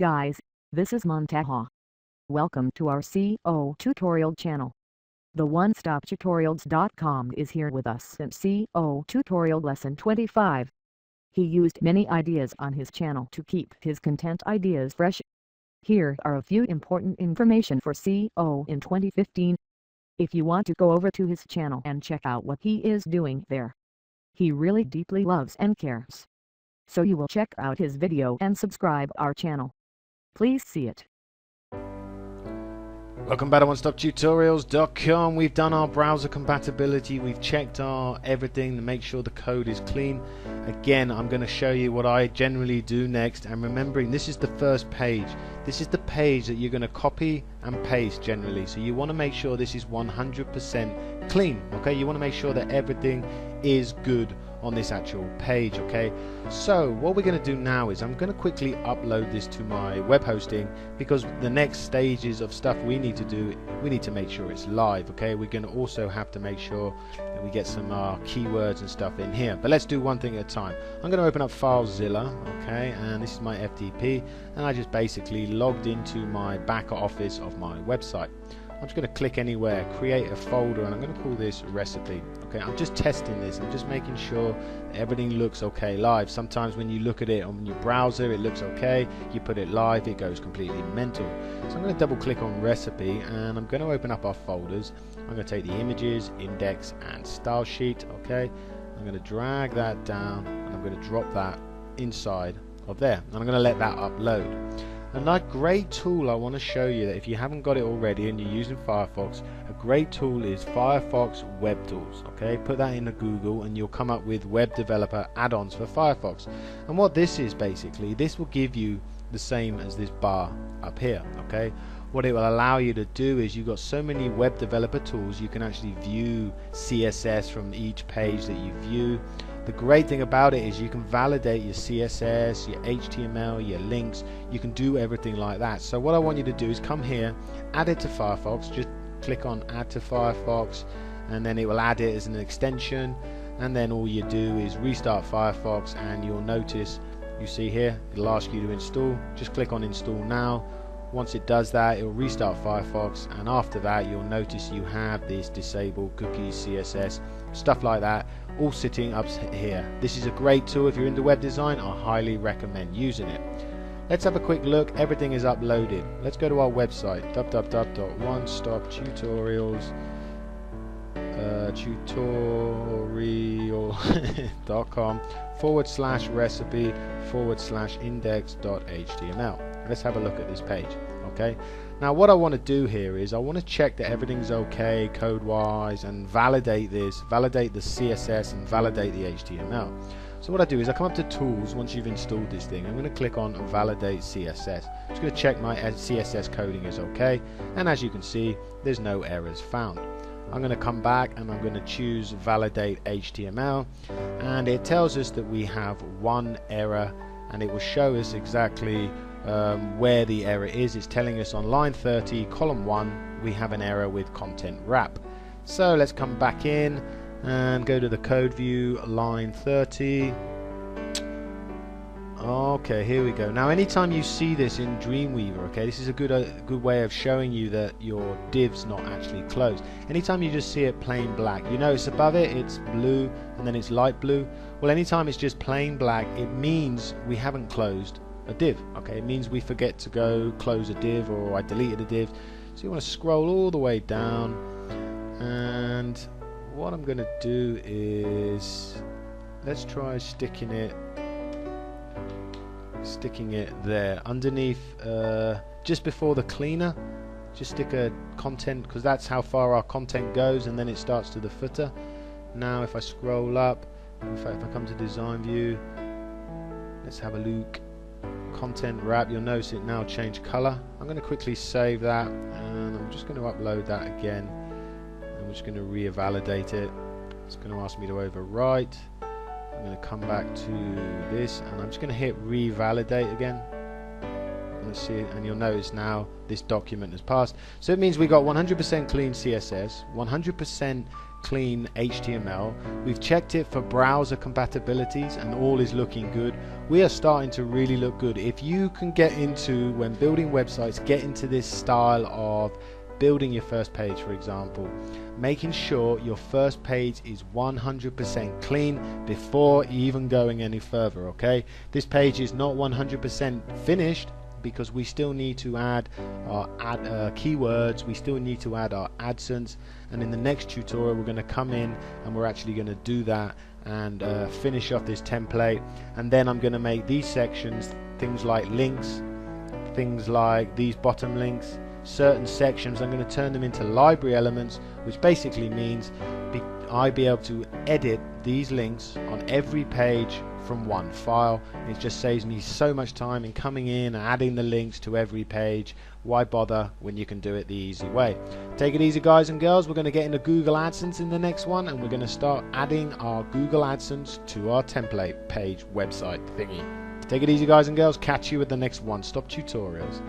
guys, this is Montaha. Welcome to our SEO Tutorial Channel. The OneStopTutorials.com is here with us in SEO Tutorial Lesson 25. He used many ideas on his channel to keep his content ideas fresh. Here are a few important information for SEO in 2015. If you want to go over to his channel and check out what he is doing there. He really deeply loves and cares. So you will check out his video and subscribe our channel. Please see it. Welcome back to OneStopTutorials.com. We've done our browser compatibility. We've checked our everything to make sure the code is clean. Again, I'm going to show you what I generally do next. And remembering, this is the first page. This is the page that you're going to copy and paste generally. So you want to make sure this is 100% clean. Okay, you want to make sure that everything is good on this actual page. Okay, so what we're going to do now is I'm going to quickly upload this to my web hosting, because the next stages of stuff we need to do, we need to make sure it's live. Okay, we're going to also have to make sure that we get some keywords and stuff in here, but let's do one thing at a time. I'm going to open up FileZilla, okay, and this is my FTP, and I just basically logged into my back office of my website. I'm just going to click anywhere, create a folder, and I'm going to call this recipe. Okay, I'm just testing this. I'm just making sure that everything looks okay live. Sometimes when you look at it on your browser, it looks okay. You put it live, it goes completely mental. So I'm going to double click on recipe, and I'm going to open up our folders. I'm going to take the images, index, and style sheet. Okay, I'm going to drag that down, and I'm going to drop that inside of there, and I'm going to let that upload. Another great tool I want to show you, that if you haven't got it already and you're using Firefox, a great tool is Firefox Web Tools. Okay, put that into Google and you'll come up with web developer add-ons for Firefox. And what this is basically, this will give you the same as this bar up here. Okay, what it will allow you to do is, you've got so many web developer tools, you can actually view CSS from each page that you view. The great thing about it is you can validate your CSS, your HTML, your links. You can do everything like that. So what I want you to do is come here, add it to Firefox. Just click on add to Firefox, and then it will add it as an extension. And then all you do is restart Firefox, and you'll notice, you see here, it'll ask you to install. Just click on install now. Once it does that, it will restart Firefox, and after that you'll notice you have this disabled cookies, CSS, stuff like that, all sitting up here. This is a great tool if you're into web design. I highly recommend using it. Let's have a quick look. Everything is uploaded. Let's go to our website, www.onestoptutorials.com/recipe/index.html. Let's have a look at this page. Okay, now what I want to do here is I want to check that everything's okay code wise, and validate this, validate the CSS, and validate the HTML. So what I do is I come up to tools. Once you've installed this thing, I'm going to click on validate CSS. I'm just going to check my CSS coding is okay, and as you can see, there's no errors found. I'm going to come back and I'm going to choose validate HTML, and it tells us that we have one error, and it will show us exactly where the error is. It's telling us on line 30, column 1, we have an error with content wrap. So let's come back in and go to the code view, line 30. Okay, here we go. Now anytime you see this in Dreamweaver, okay, this is a good way of showing you that your div's not actually closed. Anytime you just see it plain black, you notice above it it's blue and then it's light blue. Well, anytime it's just plain black, it means we haven't closed a div. Okay, it means we forget to go close a div, or I deleted a div. So you want to scroll all the way down, and what I'm going to do is, let's try sticking it there underneath, just before the cleaner. Just stick a content, because that's how far our content goes, and then it starts to the footer. Now if I scroll up, in fact if I come to design view, let's have a look. Content wrap, you'll notice it now changed color. I'm going to quickly save that, and I'm just going to upload that again. I'm just going to revalidate it. It's going to ask me to overwrite. I'm going to come back to this, and I'm just going to hit revalidate again. I'm Let's see it, and you'll notice now this document has passed. So it means we got 100% clean CSS, 100% clean HTML. We've checked it for browser compatibilities and all is looking good. We are starting to really look good. If you can get into, when building websites, get into this style of building your first page, for example, making sure your first page is 100% clean before even going any further. Okay, this page is not 100% finished because we still need to add our keywords, we still need to add our AdSense, and in the next tutorial we're going to come in and we're actually going to do that and finish off this template. And then I'm going to make these sections, things like links, things like these bottom links, certain sections, I'm going to turn them into library elements, which basically means I'll be able to edit these links on every page from one file. It just saves me so much time in coming in and adding the links to every page. Why bother when you can do it the easy way? Take it easy, guys and girls. We're going to get into Google AdSense in the next one, and we're going to start adding our Google AdSense to our template page website thingy. Take it easy, guys and girls. Catch you with the next one-stop tutorials.